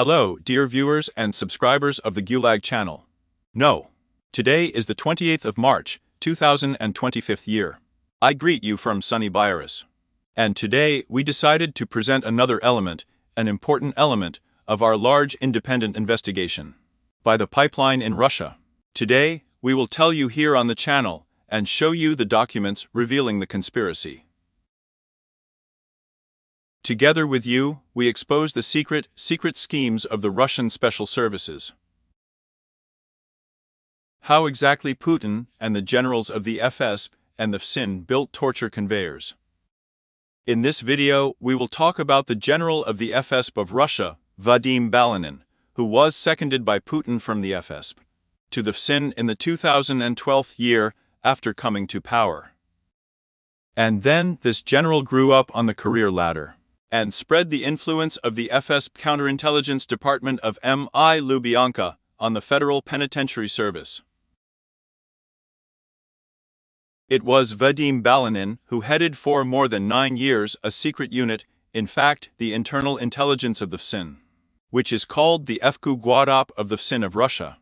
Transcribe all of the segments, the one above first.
Hello, dear viewers and subscribers of the Gulag channel. No. Today is the 28th of March, 2025 year. I greet you from sunny Belarus. And today we decided to present another element, an important element, of our large independent investigation. By the pipeline in Russia. Today, we will tell you here on the channel and show you the documents revealing the conspiracy. Together with you, we expose the secret schemes of the Russian special services. How exactly Putin and the generals of the FSB and the FSIN built torture conveyors. In this video, we will talk about the general of the FSB of Russia, Vadime Balanine, who was seconded by Putin from the FSB to the FSIN in the 2012 year after coming to power. And then this general grew up on the career ladder and spread the influence of the FSB counterintelligence department of M.I. Lubyanka on the Federal Penitentiary Service. It was Vadime Balanine who headed for more than 9 years a secret unit, in fact the internal intelligence of the FSIN, which is called the FSB Guadop of the FSIN of Russia,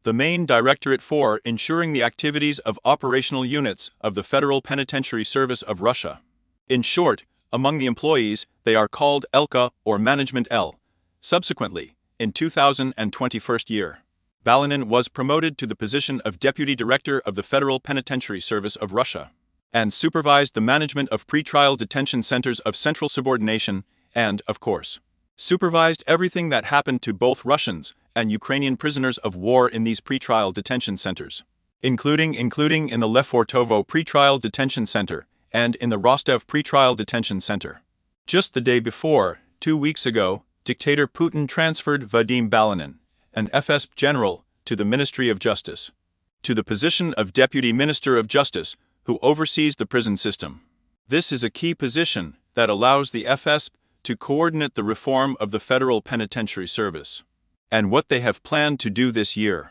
the main directorate for ensuring the activities of operational units of the Federal Penitentiary Service of Russia. In short, among the employees, they are called ELKA or Management L. Subsequently, in 2021 year, Balanine was promoted to the position of Deputy Director of the Federal Penitentiary Service of Russia and supervised the management of pretrial detention centers of central subordination and, of course, supervised everything that happened to both Russians and Ukrainian prisoners of war in these pretrial detention centers, including in the Lefortovo pretrial detention center and in the Rostov pretrial detention center. Just the day before, 2 weeks ago, dictator Putin transferred Vadime Balanine, an FSB general, to the Ministry of Justice, to the position of Deputy Minister of Justice, who oversees the prison system. This is a key position that allows the FSB to coordinate the reform of the Federal Penitentiary Service, and what they have planned to do this year.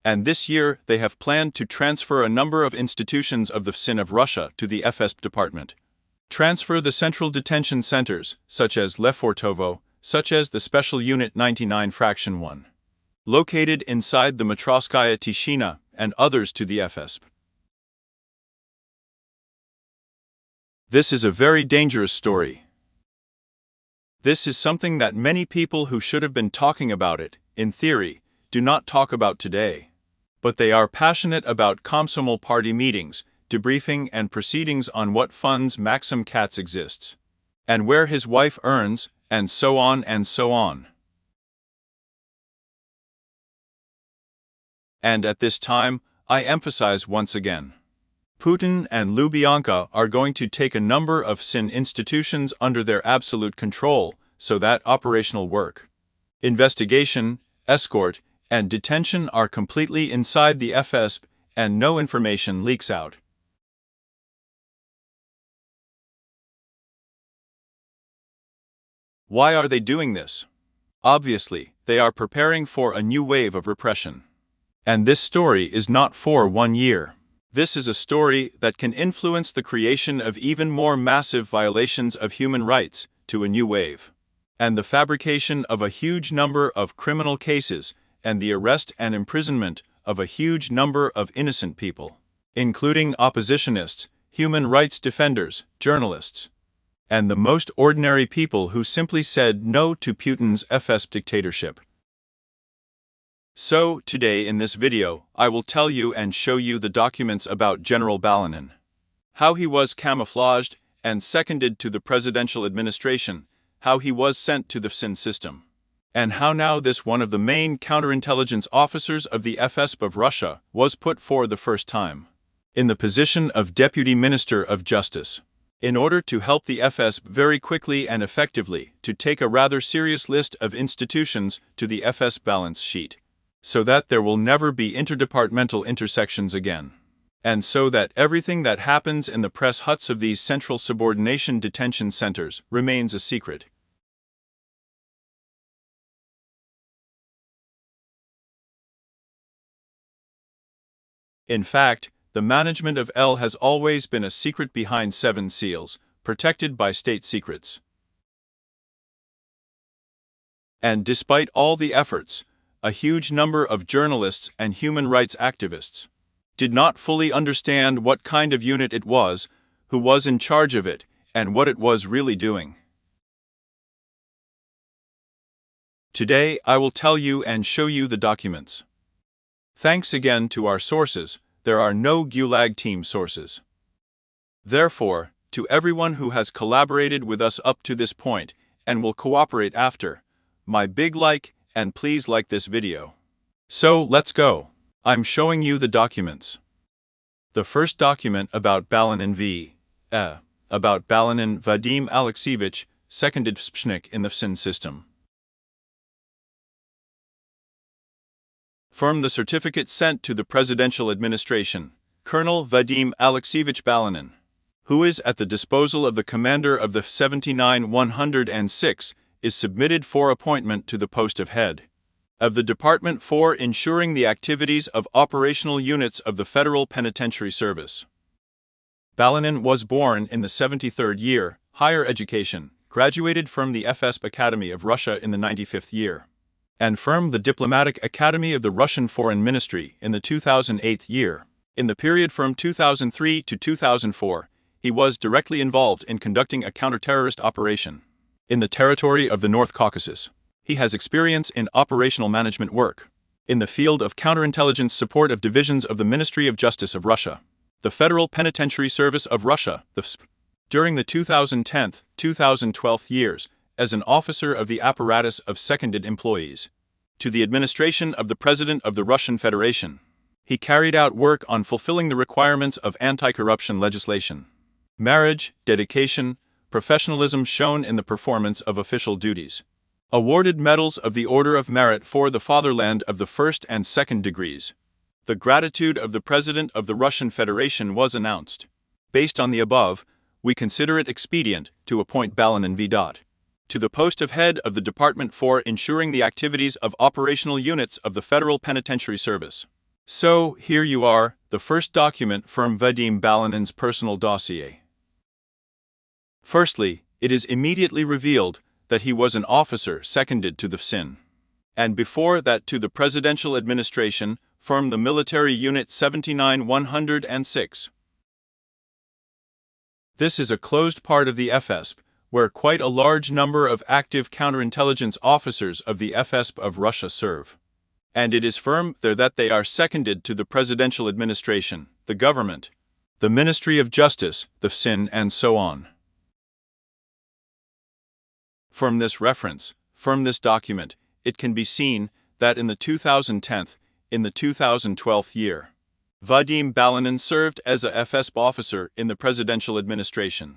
And this year they have planned to transfer a number of institutions of the FSIN of Russia to the FSB department. Transfer the central detention centers, such as Lefortovo, such as the Special Unit 99 Fraction 1, located inside the Matroskaya Tishina, and others to the FSB. This is a very dangerous story. This is something that many people who should have been talking about it, in theory, do not talk about today. But they are passionate about Komsomol party meetings, debriefing and proceedings on what funds Maxim Katz exists, and where his wife earns, and so on and so on. And at this time, I emphasize once again, Putin and Lubyanka are going to take a number of FSIN institutions under their absolute control so that operational work, investigation, escort, and detention are completely inside the FSB and no information leaks out. Why are they doing this? Obviously, they are preparing for a new wave of repression. And this story is not for 1 year. This is a story that can influence the creation of even more massive violations of human rights to a new wave, and the fabrication of a huge number of criminal cases and the arrest and imprisonment of a huge number of innocent people, including oppositionists, human rights defenders, journalists, and the most ordinary people who simply said no to Putin's FSB dictatorship. So, today in this video, I will tell you and show you the documents about General Balanine, how he was camouflaged and seconded to the presidential administration, how he was sent to the FSIN system, and how now this one of the main counterintelligence officers of the FSB of Russia was put for the first time in the position of Deputy Minister of Justice, in order to help the FSB very quickly and effectively to take a rather serious list of institutions to the FSB balance sheet, so that there will never be interdepartmental intersections again, and so that everything that happens in the press huts of these central subordination detention centers remains a secret. In fact, the management of L has always been a secret behind 7 seals, protected by state secrets. And despite all the efforts, a huge number of journalists and human rights activists did not fully understand what kind of unit it was, who was in charge of it, and what it was really doing. Today, I will tell you and show you the documents. Thanks again to our sources, there are no Gulag Team sources. Therefore, to everyone who has collaborated with us up to this point, and will cooperate after, my big like, and please like this video. So, let's go. I'm showing you the documents. The first document about Balanine about Balanine Vadime Alexievich, seconded FSB in the FSIN system. From the certificate sent to the Presidential Administration, Colonel Vadime Alexievich Balanine, who is at the disposal of the commander of the 79-106, is submitted for appointment to the post of head of the Department for ensuring the activities of operational units of the Federal Penitentiary Service. Balanine was born in the 73rd year, higher education, graduated from the FSB Academy of Russia in the 95th year, and from the Diplomatic Academy of the Russian Foreign Ministry in the 2008 year. In the period from 2003 to 2004, he was directly involved in conducting a counter-terrorist operation in the territory of the North Caucasus. He has experience in operational management work in the field of counterintelligence support of divisions of the Ministry of Justice of Russia, the Federal Penitentiary Service of Russia, the FSB, during the 2010-2012 years as an officer of the apparatus of seconded employees to the administration of the President of the Russian Federation. He carried out work on fulfilling the requirements of anti-corruption legislation, marriage, dedication, professionalism shown in the performance of official duties. Awarded medals of the Order of Merit for the Fatherland of the first and second degrees. The gratitude of the President of the Russian Federation was announced. Based on the above, we consider it expedient to appoint Balanine V. to the post of head of the Department for ensuring the activities of operational units of the Federal Penitentiary Service. So, here you are, the first document from Vadime Balanine's personal dossier. Firstly, it is immediately revealed that he was an officer seconded to the FSIN, and before that to the Presidential Administration from the Military Unit 79-106. This is a closed part of the FSB, where quite a large number of active counterintelligence officers of the FSB of Russia serve. And it is firm there that they are seconded to the Presidential Administration, the government, the Ministry of Justice, the FSIN, and so on. From this reference, from this document, it can be seen that in the 2010, in the 2012 year, Vadime Balanine served as a FSB officer in the Presidential Administration.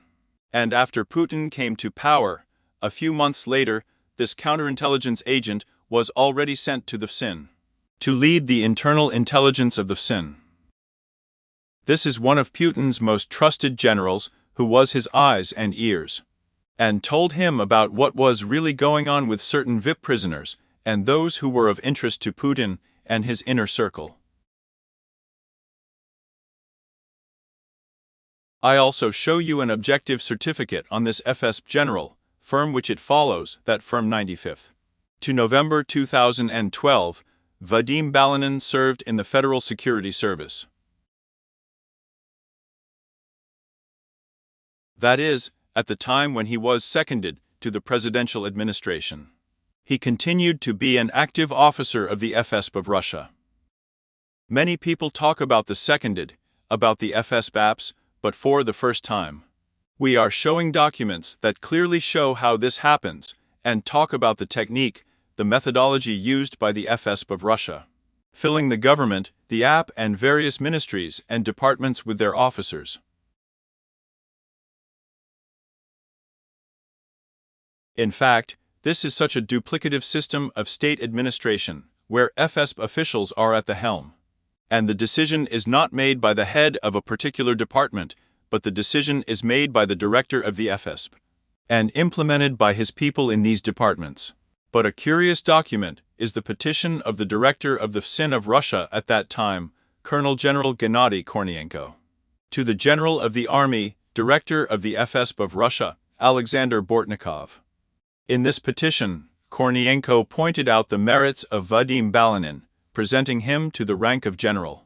And after Putin came to power, a few months later, this counterintelligence agent was already sent to the FSIN to lead the internal intelligence of the FSIN. This is one of Putin's most trusted generals, who was his eyes and ears, and told him about what was really going on with certain VIP prisoners and those who were of interest to Putin and his inner circle. I also show you an objective certificate on this FSB General, from which it follows that from 95th to November 2012, Vadime Balanine served in the Federal Security Service. That is, at the time when he was seconded to the Presidential Administration. He continued to be an active officer of the FSB of Russia. Many people talk about the seconded, about the FSB apps, but for the first time, we are showing documents that clearly show how this happens, and talk about the technique, the methodology used by the FSB of Russia, filling the government, the app, and various ministries and departments with their officers. In fact, this is such a duplicative system of state administration, where FSB officials are at the helm, and the decision is not made by the head of a particular department, but the decision is made by the director of the FSB, and implemented by his people in these departments. But a curious document is the petition of the director of the FSIN of Russia at that time, Colonel General Gennady Kornienko, to the General of the Army, Director of the FSB of Russia, Alexander Bortnikov. In this petition, Kornienko pointed out the merits of Vadime Balanine, presenting him to the rank of general.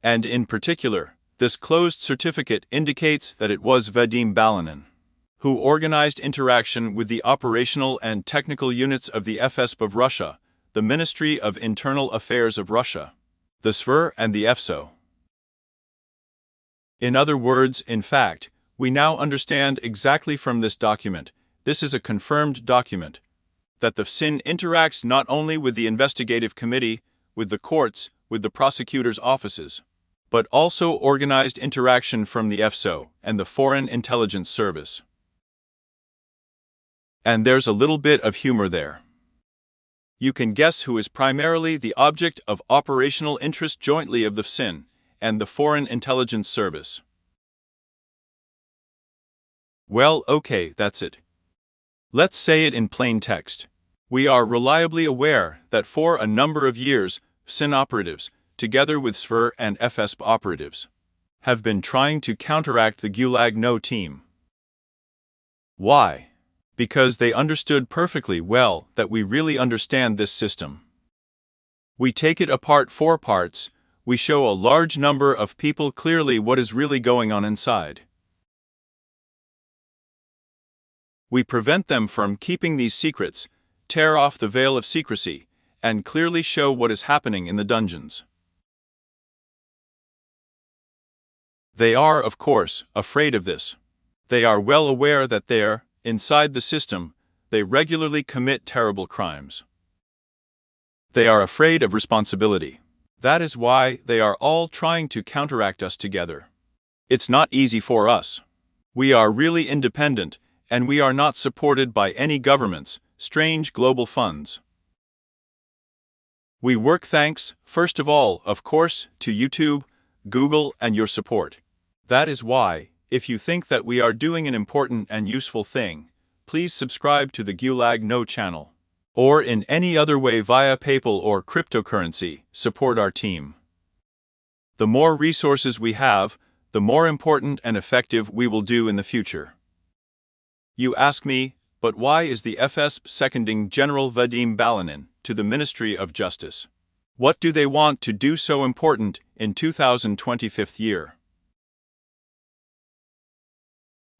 And in particular, this closed certificate indicates that it was Vadime Balanine who organized interaction with the operational and technical units of the FSB of Russia, the Ministry of Internal Affairs of Russia, the SVR and the FSO. In other words, in fact, we now understand exactly from this document, this is a confirmed document, that the FSIN interacts not only with the investigative committee, with the courts, with the prosecutor's offices, but also organized interaction from the FSO and the Foreign Intelligence Service. And there's a little bit of humor there. You can guess who is primarily the object of operational interest jointly of the FSIN and the Foreign Intelligence Service. Well, okay, that's it. Let's say it in plain text. We are reliably aware that for a number of years, FSIN operatives, together with SVR and FSB operatives, have been trying to counteract the Gulag No team. Why? Because they understood perfectly well that we really understand this system. We take it apart for parts, we show a large number of people clearly what is really going on inside. We prevent them from keeping these secrets, tear off the veil of secrecy, and clearly show what is happening in the dungeons. They are, of course, afraid of this. They are well aware that there, inside the system, they regularly commit terrible crimes. They are afraid of responsibility. That is why they are all trying to counteract us together. It's not easy for us. We are really independent, and we are not supported by any governments, strange global funds. We work thanks, first of all, of course, to YouTube, Google, and your support. That is why, if you think that we are doing an important and useful thing, please subscribe to the Gulag No channel. Or in any other way via PayPal or cryptocurrency, support our team. The more resources we have, the more important and effective we will do in the future. You ask me, but why is the FSB seconding General Vadime Balanine to the Ministry of Justice? What do they want to do so important in 2025th year?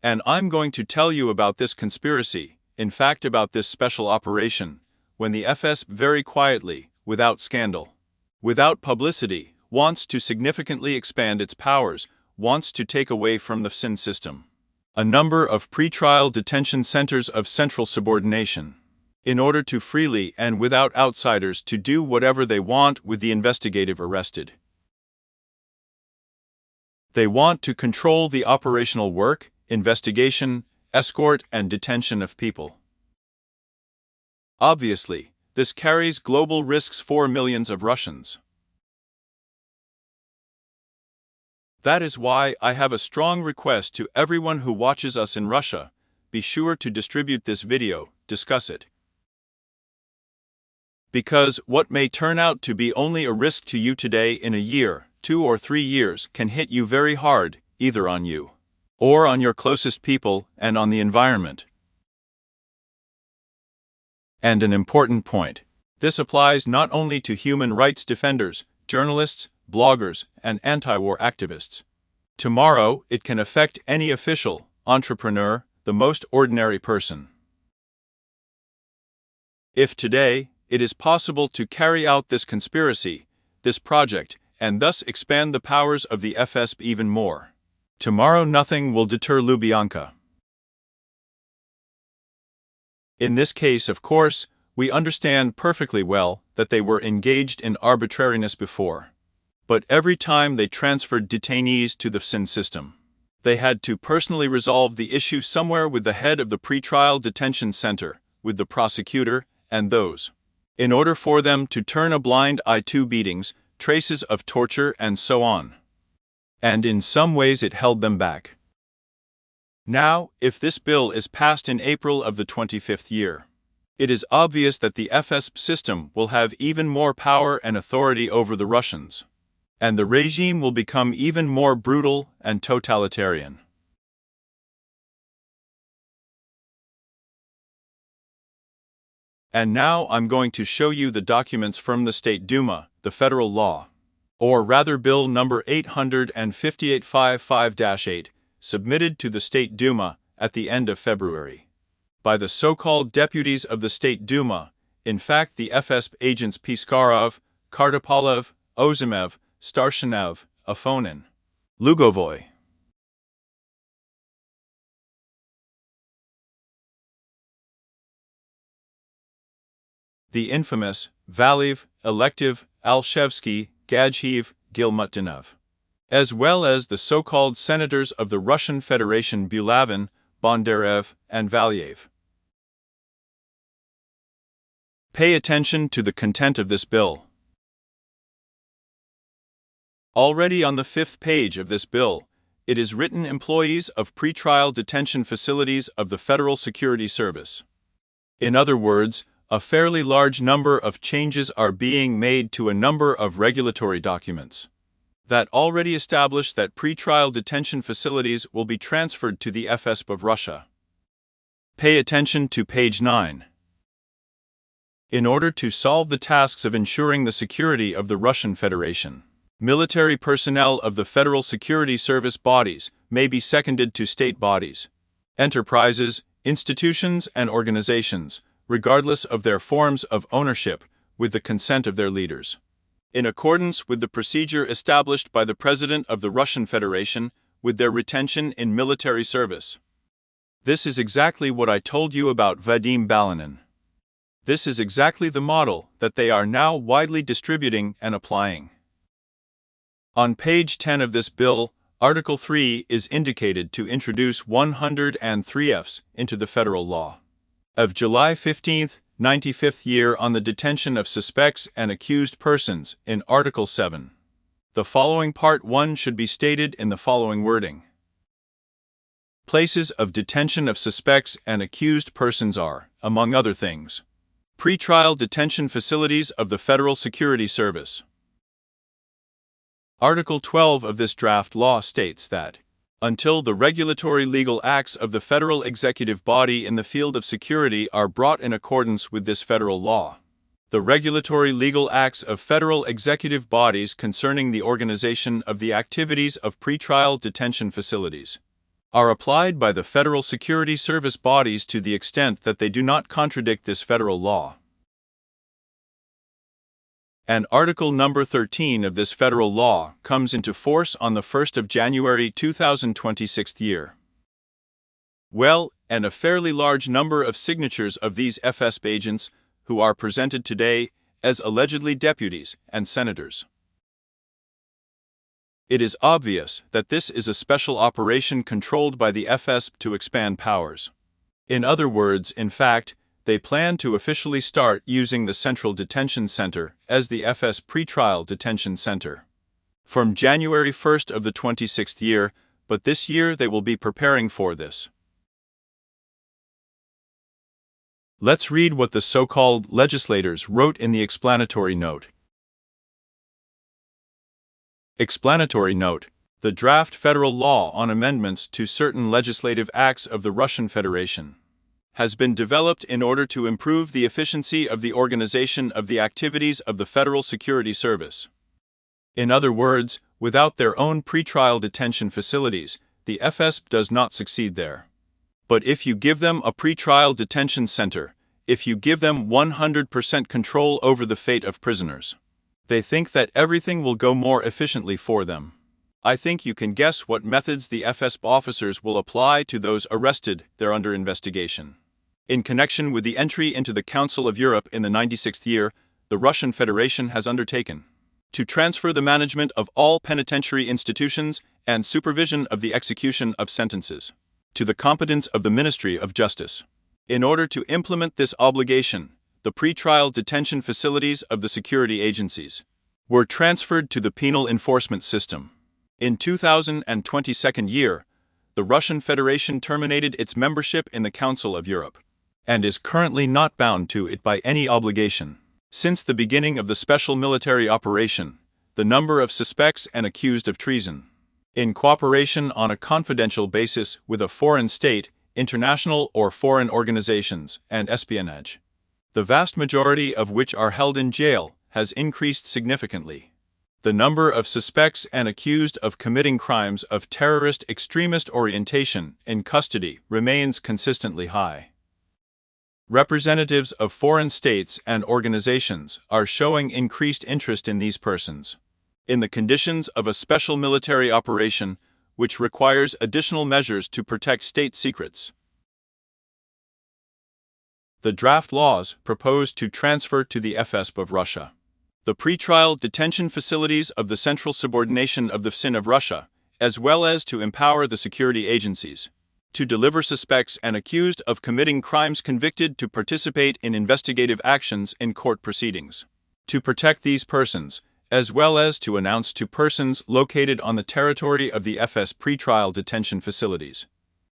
And I'm going to tell you about this conspiracy, in fact about this special operation, when the FSB very quietly, without scandal, without publicity, wants to significantly expand its powers, wants to take away from the FSIN system a number of pretrial detention centers of central subordination, in order to freely and without outsiders to do whatever they want with the investigative arrested. They want to control the operational work, investigation, escort, and detention of people. Obviously, this carries global risks for millions of Russians. That is why I have a strong request to everyone who watches us in Russia, be sure to distribute this video, discuss it. Because what may turn out to be only a risk to you today in a year, 2 or 3 years can hit you very hard, either on you, or on your closest people, and on the environment. And an important point. This applies not only to human rights defenders, journalists, bloggers, and anti-war activists. Tomorrow, it can affect any official, entrepreneur, the most ordinary person. If today, it is possible to carry out this conspiracy, this project, and thus expand the powers of the FSB even more, tomorrow nothing will deter Lubyanka. In this case, of course, we understand perfectly well that they were engaged in arbitrariness before. But every time they transferred detainees to the FSIN system, they had to personally resolve the issue somewhere with the head of the pretrial detention center, with the prosecutor, and those, in order for them to turn a blind eye to beatings, traces of torture, and so on. And in some ways it held them back. Now, if this bill is passed in April of the 25th year, it is obvious that the FSB system will have even more power and authority over the Russians, and the regime will become even more brutal and totalitarian. And now I'm going to show you the documents from the State Duma, the federal law, or rather Bill number 85855-8, submitted to the State Duma at the end of February by the so-called deputies of the State Duma, in fact the FSB agents Piskarov, Kartapalev, Ozimev, Starshinev, Afonin, Lugovoy. The infamous Valiv, Elective, Alshevsky, Gadzhiev, Gilmutdinov, as well as the so-called senators of the Russian Federation Bulavin, Bondarev, and Valiev. Pay attention to the content of this bill. Already on the 5th page of this bill, it is written employees of pretrial detention facilities of the Federal Security Service. In other words, a fairly large number of changes are being made to a number of regulatory documents that already establish that pretrial detention facilities will be transferred to the FSB of Russia. Pay attention to page 9. In order to solve the tasks of ensuring the security of the Russian Federation, military personnel of the Federal Security Service bodies may be seconded to state bodies, enterprises, institutions, and organizations, regardless of their forms of ownership, with the consent of their leaders, in accordance with the procedure established by the President of the Russian Federation, with their retention in military service. This is exactly what I told you about Vadime Balanine. This is exactly the model that they are now widely distributing and applying. On page 10 of this bill, Article 3 is indicated to introduce 103Fs into the federal law of July 15, 95th year on the detention of suspects and accused persons in Article 7. The following Part 1 should be stated in the following wording. Places of detention of suspects and accused persons are, among other things, pretrial detention facilities of the Federal Security Service. Article 12 of this draft law states that, until the regulatory legal acts of the federal executive body in the field of security are brought in accordance with this federal law, the regulatory legal acts of federal executive bodies concerning the organization of the activities of pretrial detention facilities are applied by the Federal Security Service bodies to the extent that they do not contradict this federal law. And Article number 13 of this federal law comes into force on the 1st of January 2026 year. Well, and a fairly large number of signatures of these FSB agents who are presented today as allegedly deputies and senators. It is obvious that this is a special operation controlled by the FSB to expand powers. In other words, in fact, they plan to officially start using the Central Detention Center as the FS Pretrial Detention Center from January 1st of the 26th year, but this year they will be preparing for this. Let's read what the so-called legislators wrote in the explanatory note. Explanatory note: the draft federal law on amendments to certain legislative acts of the Russian Federation has been developed in order to improve the efficiency of the organization of the activities of the Federal Security Service. In other words, without their own pretrial detention facilities, the FSB does not succeed there. But if you give them a pretrial detention center, if you give them 100% control over the fate of prisoners, they think that everything will go more efficiently for them. I think you can guess what methods the FSB officers will apply to those arrested there under investigation. In connection with the entry into the Council of Europe in the 96th year, the Russian Federation has undertaken to transfer the management of all penitentiary institutions and supervision of the execution of sentences to the competence of the Ministry of Justice. In order to implement this obligation, the pretrial detention facilities of the security agencies were transferred to the penal enforcement system. In 2022 year, the Russian Federation terminated its membership in the Council of Europe and is currently not bound to it by any obligation. Since the beginning of the special military operation, the number of suspects and accused of treason, in cooperation on a confidential basis with a foreign state, international or foreign organizations, and espionage, the vast majority of which are held in jail, has increased significantly. The number of suspects and accused of committing crimes of terrorist extremist orientation in custody remains consistently high. Representatives of foreign states and organizations are showing increased interest in these persons. In the conditions of a special military operation, which requires additional measures to protect state secrets. The draft laws proposed to transfer to the FSB of Russia the pretrial detention facilities of the Central Subordination of the FSIN of Russia, as well as to empower the security agencies to deliver suspects and accused of committing crimes convicted to participate in investigative actions in court proceedings, to protect these persons, as well as to announce to persons located on the territory of the FS pretrial detention facilities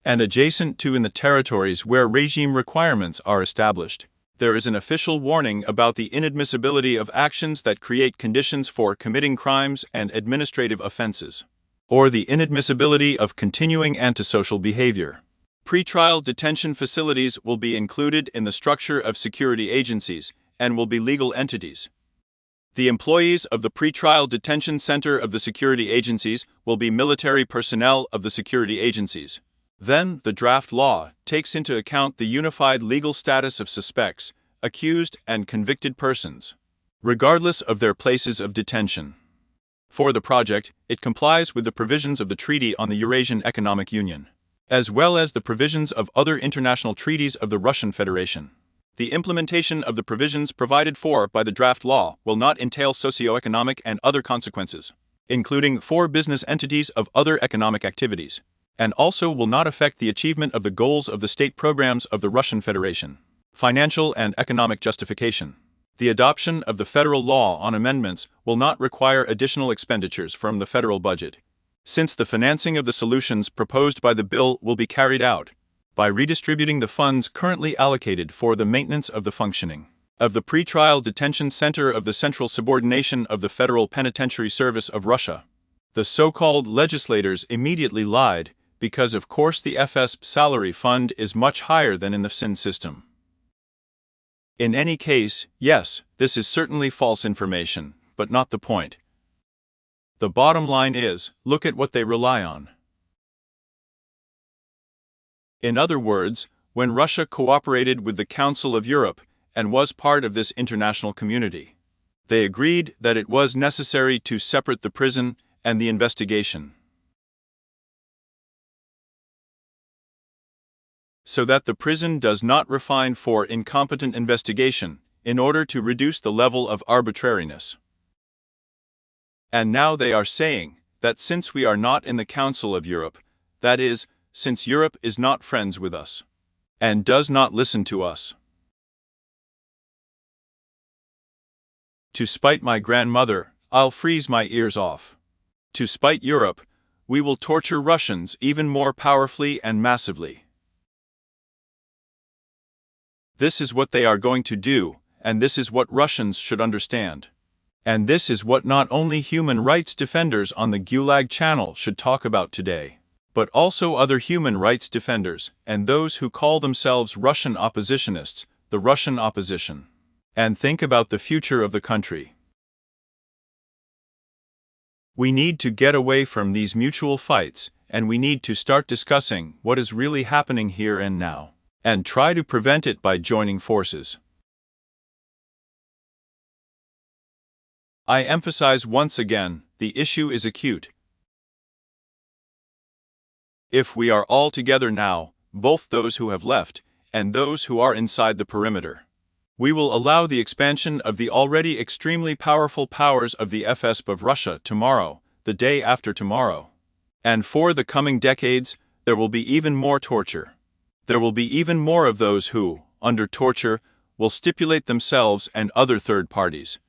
and adjacent to in the territories where regime requirements are established. There is an official warning about the inadmissibility of actions that create conditions for committing crimes and administrative offenses, or the inadmissibility of continuing antisocial behavior. Pretrial detention facilities will be included in the structure of security agencies and will be legal entities. The employees of the pretrial detention center of the security agencies will be military personnel of the security agencies. Then, the draft law takes into account the unified legal status of suspects, accused, and convicted persons, regardless of their places of detention. For the project, it complies with the provisions of the Treaty on the Eurasian Economic Union, as well as the provisions of other international treaties of the Russian Federation. The implementation of the provisions provided for by the draft law will not entail socioeconomic and other consequences, including for business entities of other economic activities, and also will not affect the achievement of the goals of the state programs of the Russian Federation. Financial and economic justification. The adoption of the federal law on amendments will not require additional expenditures from the federal budget, since the financing of the solutions proposed by the bill will be carried out by redistributing the funds currently allocated for the maintenance of the functioning of the pretrial detention center of the Central Subordination of the Federal Penitentiary Service of Russia. The so-called legislators immediately lied, because of course the FSB salary fund is much higher than in the FSIN system. In any case, yes, this is certainly false information, but not the point. The bottom line is, look at what they rely on. In other words, when Russia cooperated with the Council of Europe and was part of this international community, they agreed that it was necessary to separate the prison and the investigation, so that the prison does not refine for incompetent investigation, in order to reduce the level of arbitrariness. And now they are saying that since we are not in the Council of Europe, that is, since Europe is not friends with us, and does not listen to us. To spite my grandmother, I'll freeze my ears off. To spite Europe, we will torture Russians even more powerfully and massively. This is what they are going to do, and this is what Russians should understand. And this is what not only human rights defenders on the Gulag channel should talk about today, but also other human rights defenders and those who call themselves Russian oppositionists, the Russian opposition, and think about the future of the country. We need to get away from these mutual fights, and we need to start discussing what is really happening here and now, and try to prevent it by joining forces. I emphasize once again, the issue is acute. If we are all together now, both those who have left and those who are inside the perimeter, we will allow the expansion of the already extremely powerful powers of the FSB of Russia tomorrow, the day after tomorrow. And for the coming decades, there will be even more torture. There will be even more of those who, under torture, will stipulate themselves and other third parties,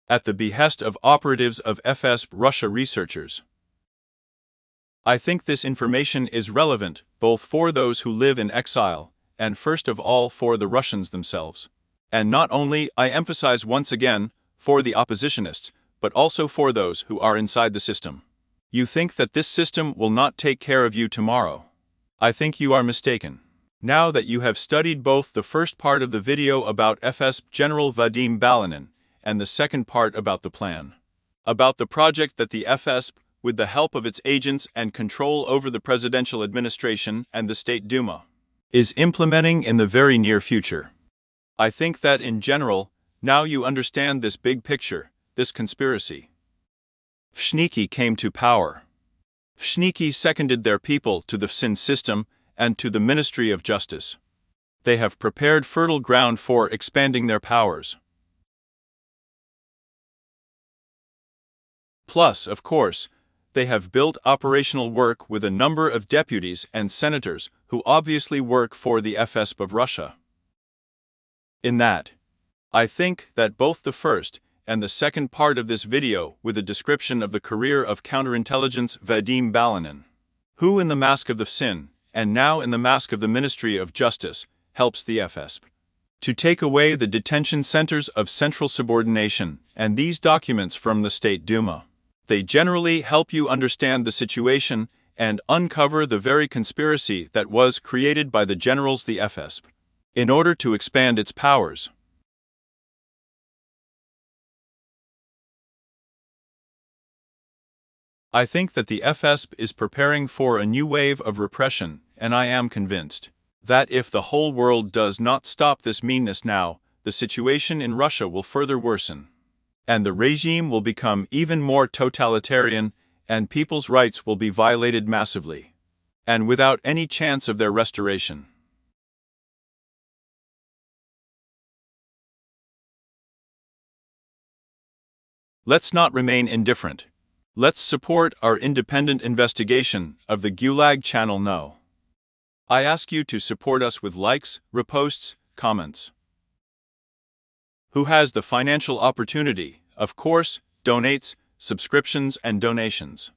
at the behest of operatives of FSB Russia researchers. I think this information is relevant both for those who live in exile, and first of all for the Russians themselves. And not only, I emphasize once again, for the oppositionists, but also for those who are inside the system. You think that this system will not take care of you tomorrow. I think you are mistaken. Now that you have studied both the first part of the video about FSB General Vadime Balanine and the second part about the plan, about the project that the FSB, with the help of its agents and control over the presidential administration and the State Duma, is implementing in the very near future. I think that in general, now you understand this big picture, this conspiracy. Vshniki came to power. Vshniki seconded their people to the FSIN system and to the Ministry of Justice. They have prepared fertile ground for expanding their powers. Plus, of course, they have built operational work with a number of deputies and senators who obviously work for the FSB of Russia. In that, I think that both the first and the second part of this video with a description of the career of counterintelligence Vadime Balanine, who in the mask of the FSIN, and now in the mask of the Ministry of Justice, helps the FSB to take away the detention centers of central subordination and these documents from the State Duma. They generally help you understand the situation and uncover the very conspiracy that was created by the generals the FSB in order to expand its powers. I think that the FSB is preparing for a new wave of repression, and I am convinced that if the whole world does not stop this meanness now, the situation in Russia will further worsen, and the regime will become even more totalitarian, and people's rights will be violated massively, and without any chance of their restoration. Let's not remain indifferent. Let's support our independent investigation of the Gulag channel now. I ask you to support us with likes, reposts, comments. Who has the financial opportunity, of course, donates, subscriptions and donations.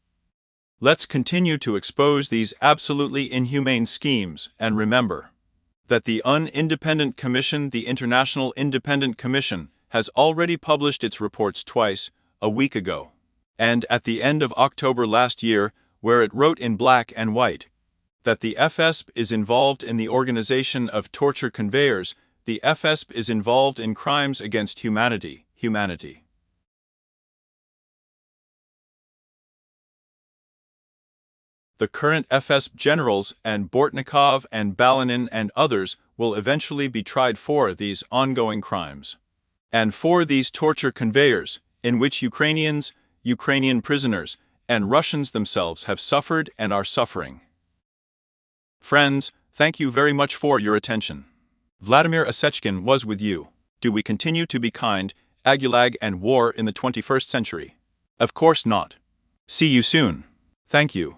Let's continue to expose these absolutely inhumane schemes and remember that the Independent Commission, the International Independent Commission, has already published its reports twice, a week ago, and at the end of October last year, where it wrote in black and white that the FSB is involved in the organization of torture conveyors, the FSB is involved in crimes against humanity. The current FSB generals and Bortnikov and Balanine and others will eventually be tried for these ongoing crimes, and for these torture conveyors, in which Ukrainian prisoners, and Russians themselves have suffered and are suffering. Friends, thank you very much for your attention. Vladimir Asechkin was with you. Do we continue to be kind, Gulag and war in the 21st century? Of course not. See you soon. Thank you.